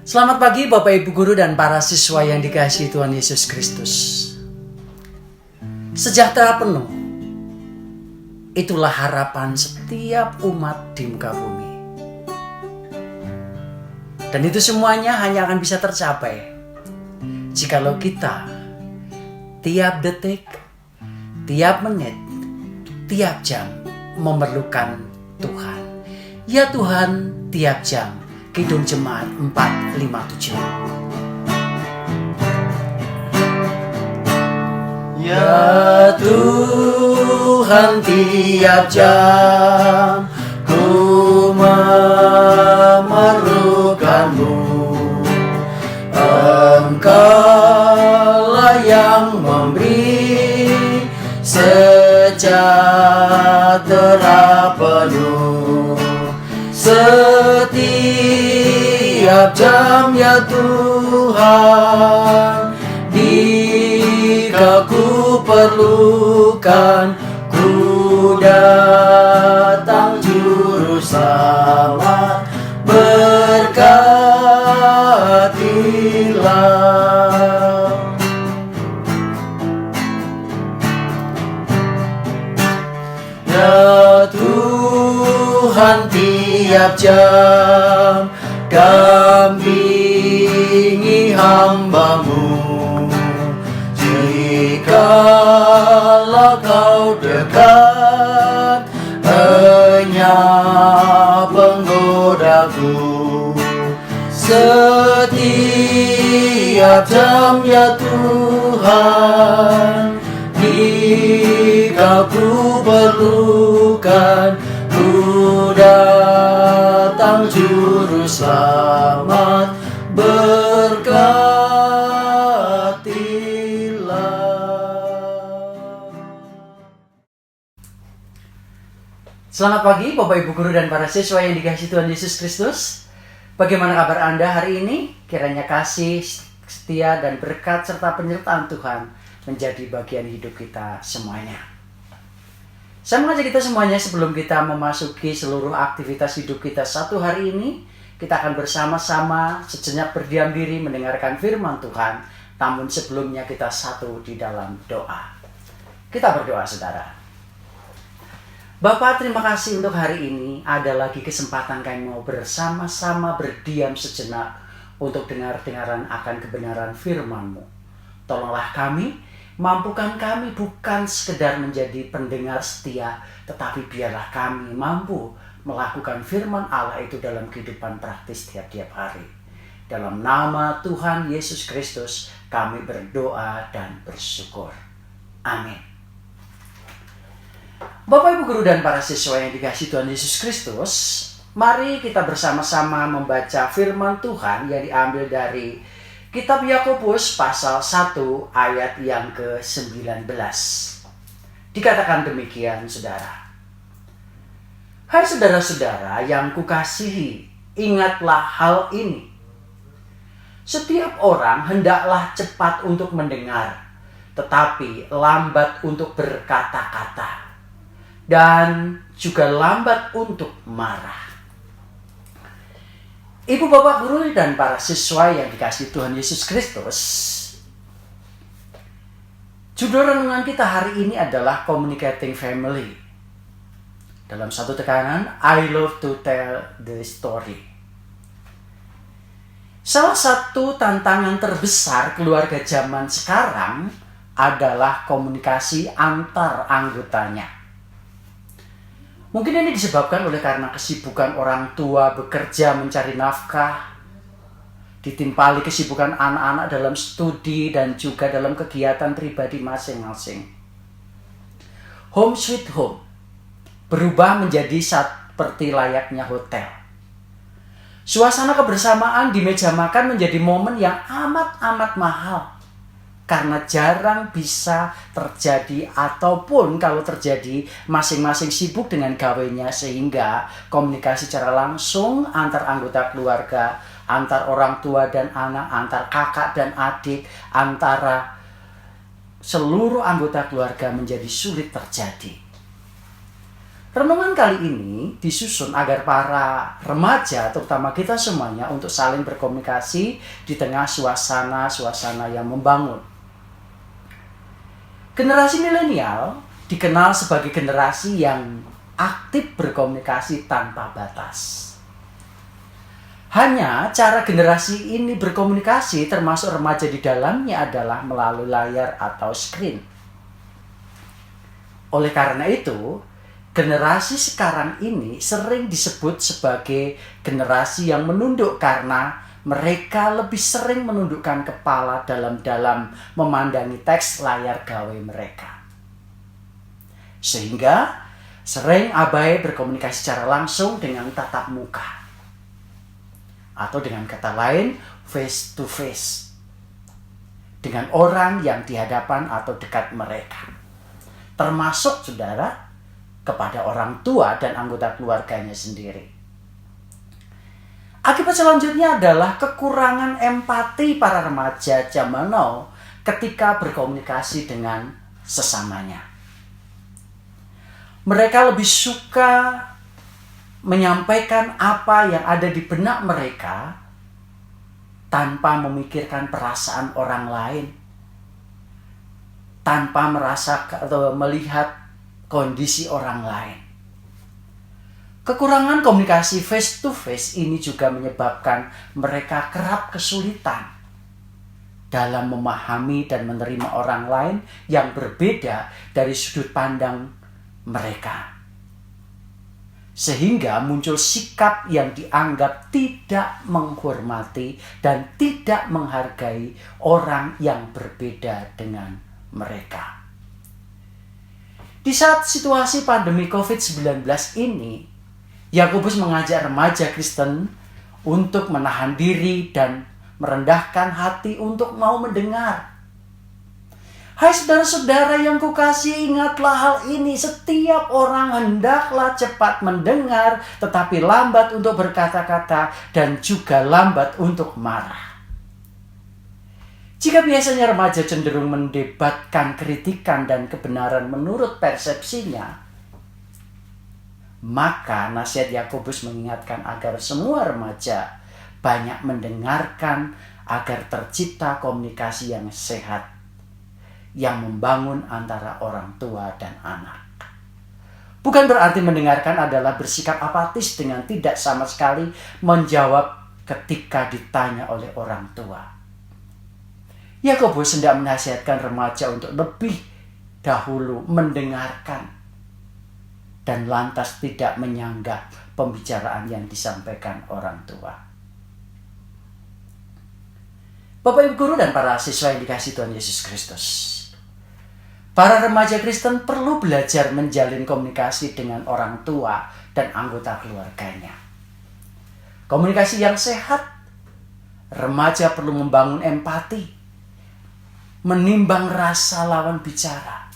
Selamat pagi Bapak Ibu Guru dan para siswa yang dikasihi Tuhan Yesus Kristus. Sejahtera penuh, itulah harapan setiap umat di muka bumi. Dan itu semuanya hanya akan bisa tercapai jikalau kita tiap detik, tiap menit, tiap jam memerlukan Tuhan. Ya Tuhan, tiap jam. Kidung Jemaat 457. Ya Tuhan, tiap jam ku memerlukan-Mu. Engkaulah yang memberi sejahtera penuh setiap jam, ya Tuhan. Jika ku perlukan, ku datang juru selamat, berkatilah. Ya Tuhan, tiap jam dampingi hamba-Mu. Jikalau Kau dekat, enyah penggodaku. Setiap jam, ya Tuhan. Jika ku perlukan, ku datang juru selamat, berkatilah. Selamat pagi Bapak Ibu Guru dan para siswa yang dikasihi Tuhan Yesus Kristus. Bagaimana kabar Anda hari ini? Kiranya kasih, setia, dan berkat serta penyertaan Tuhan menjadi bagian hidup kita semuanya. Saya mengajak kita semuanya sebelum kita memasuki seluruh aktivitas hidup kita satu hari ini, kita akan bersama-sama sejenak berdiam diri mendengarkan firman Tuhan. Namun sebelumnya kita satu di dalam doa. Kita berdoa, saudara. Bapa, terima kasih untuk hari ini. Ada lagi kesempatan kami mau bersama-sama berdiam sejenak untuk dengar-dengaran akan kebenaran firman-Mu. Tolonglah kami, mampukan kami bukan sekedar menjadi pendengar setia, tetapi biarlah kami mampu melakukan firman Allah itu dalam kehidupan praktis tiap-tiap hari. Dalam nama Tuhan Yesus Kristus kami berdoa dan bersyukur. Amin. Bapak Ibu Guru dan para siswa yang dikasihi Tuhan Yesus Kristus, mari kita bersama-sama membaca firman Tuhan yang diambil dari Kitab Yakobus pasal 1 ayat yang ke-19. Dikatakan demikian, saudara. Hai saudara-saudara yang kukasihi, ingatlah hal ini. Setiap orang hendaklah cepat untuk mendengar, tetapi lambat untuk berkata-kata, dan juga lambat untuk marah. Ibu, bapak, guru, dan para siswa yang dikasihi Tuhan Yesus Kristus, judul renungan kita hari ini adalah Communicating Family. Dalam satu tekanan, I love to tell the story. Salah satu tantangan terbesar keluarga zaman sekarang adalah komunikasi antar anggotanya. Mungkin ini disebabkan oleh karena kesibukan orang tua bekerja mencari nafkah, ditimpali kesibukan anak-anak dalam studi dan juga dalam kegiatan pribadi masing-masing. Home sweet home berubah menjadi seperti layaknya hotel. Suasana kebersamaan di meja makan menjadi momen yang amat-amat mahal. Karena jarang bisa terjadi, ataupun kalau terjadi masing-masing sibuk dengan gawainya, sehingga komunikasi secara langsung antar anggota keluarga, antar orang tua dan anak, antar kakak dan adik, antara seluruh anggota keluarga menjadi sulit terjadi. Renungan kali ini disusun agar para remaja, terutama kita semuanya, untuk saling berkomunikasi di tengah suasana yang membangun. Generasi milenial dikenal sebagai generasi yang aktif berkomunikasi tanpa batas. Hanya cara generasi ini berkomunikasi, termasuk remaja di dalamnya, adalah melalui layar atau screen. Oleh karena itu, generasi sekarang ini sering disebut sebagai generasi yang menunduk karena mereka lebih sering menundukkan kepala dalam memandangi teks layar gawe mereka. Sehingga sering abai berkomunikasi secara langsung dengan tatap muka. Atau dengan kata lain, face to face. Dengan orang yang di hadapan atau dekat mereka. Termasuk saudara, kepada orang tua dan anggota keluarganya sendiri. Akibat selanjutnya adalah kekurangan empati para remaja zaman now ketika berkomunikasi dengan sesamanya. Mereka lebih suka menyampaikan apa yang ada di benak mereka tanpa memikirkan perasaan orang lain, tanpa merasa atau melihat kondisi orang lain. Kekurangan komunikasi face to face ini juga menyebabkan mereka kerap kesulitan dalam memahami dan menerima orang lain yang berbeda dari sudut pandang mereka. Sehingga muncul sikap yang dianggap tidak menghormati dan tidak menghargai orang yang berbeda dengan mereka. Di saat situasi pandemi COVID-19 ini, Yakobus mengajak remaja Kristen untuk menahan diri dan merendahkan hati untuk mau mendengar. Hai saudara-saudara yang kukasihi, ingatlah hal ini. Setiap orang hendaklah cepat mendengar, tetapi lambat untuk berkata-kata dan juga lambat untuk marah. Jika biasanya remaja cenderung mendebatkan kritikan dan kebenaran menurut persepsinya, maka nasihat Yakobus mengingatkan agar semua remaja banyak mendengarkan agar tercipta komunikasi yang sehat, yang membangun antara orang tua dan anak. Bukan berarti mendengarkan adalah bersikap apatis dengan tidak sama sekali menjawab ketika ditanya oleh orang tua. Yakobus hendak menasihatkan remaja untuk lebih dahulu mendengarkan dan lantas tidak menyanggah pembicaraan yang disampaikan orang tua. Bapak Ibu Guru dan para siswa yang dikasihi Tuhan Yesus Kristus, para remaja Kristen perlu belajar menjalin komunikasi dengan orang tua dan anggota keluarganya. Komunikasi yang sehat, remaja perlu membangun empati, menimbang rasa lawan bicara,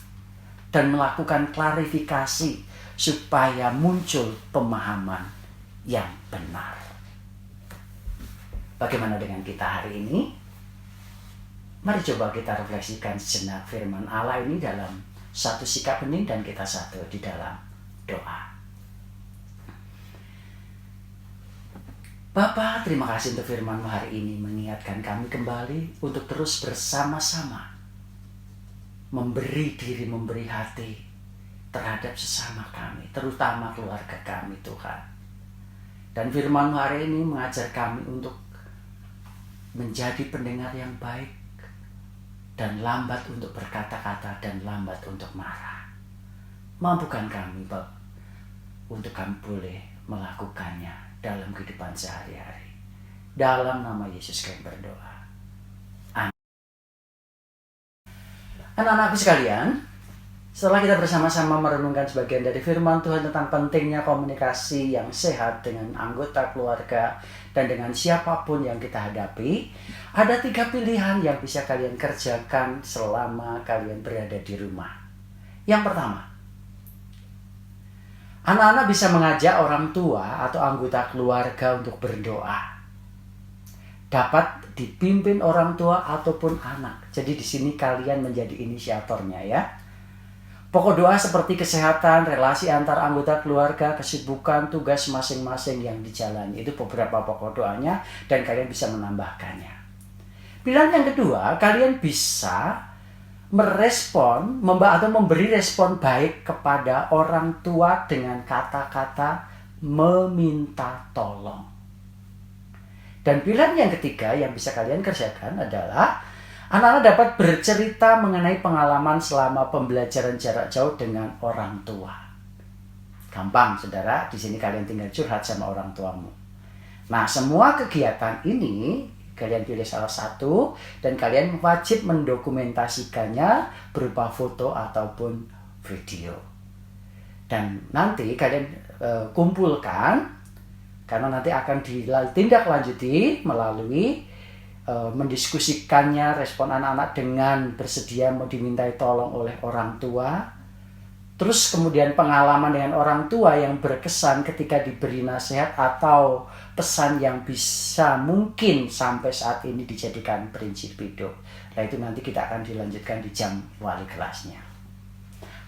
dan melakukan klarifikasi supaya muncul pemahaman yang benar. Bagaimana dengan kita hari ini? Mari coba kita refleksikan sejenak firman Allah ini dalam satu sikap hening dan kita satu di dalam doa. Bapa, terima kasih untuk firman-Mu hari ini mengingatkan kami kembali untuk terus bersama-sama memberi diri, memberi hati terhadap sesama kami, terutama keluarga kami, Tuhan. Dan firman-Mu hari ini mengajar kami untuk menjadi pendengar yang baik dan lambat untuk berkata-kata dan lambat untuk marah. Mampukan kami, Bapak, untuk kami boleh melakukannya dalam kehidupan sehari-hari. Dalam nama Yesus kami berdoa. Amin. Anak-anakku sekalian, setelah kita bersama-sama merenungkan sebagian dari firman Tuhan tentang pentingnya komunikasi yang sehat dengan anggota keluarga dan dengan siapapun yang kita hadapi, ada 3 pilihan yang bisa kalian kerjakan selama kalian berada di rumah. Yang pertama, anak-anak bisa mengajak orang tua atau anggota keluarga untuk berdoa. Dapat dipimpin orang tua ataupun anak. Jadi di sini kalian menjadi inisiatornya ya. Pokok doa seperti kesehatan, relasi antar anggota keluarga, kesibukan, tugas masing-masing yang dijalani. Itu beberapa pokok doanya dan kalian bisa menambahkannya. Pilihan yang kedua, kalian bisa merespon atau memberi respon baik kepada orang tua dengan kata-kata meminta tolong. Dan pilihan yang ketiga yang bisa kalian kerjakan adalah anak-anak dapat bercerita mengenai pengalaman selama pembelajaran jarak jauh dengan orang tua. Gampang, saudara. Di sini kalian tinggal curhat sama orang tuamu. Nah, semua kegiatan ini kalian pilih salah satu dan kalian wajib mendokumentasikannya berupa foto ataupun video. Dan nanti kalian kumpulkan karena nanti akan ditindaklanjuti melalui mendiskusikannya respon anak-anak dengan bersedia mau dimintai tolong oleh orang tua. Terus kemudian pengalaman dengan orang tua yang berkesan ketika diberi nasihat atau pesan yang bisa mungkin sampai saat ini dijadikan prinsip hidup. Nah, itu nanti kita akan dilanjutkan di jam wali kelasnya.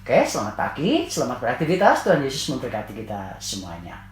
Oke, selamat pagi, selamat beraktivitas. Tuhan Yesus memberkati kita semuanya.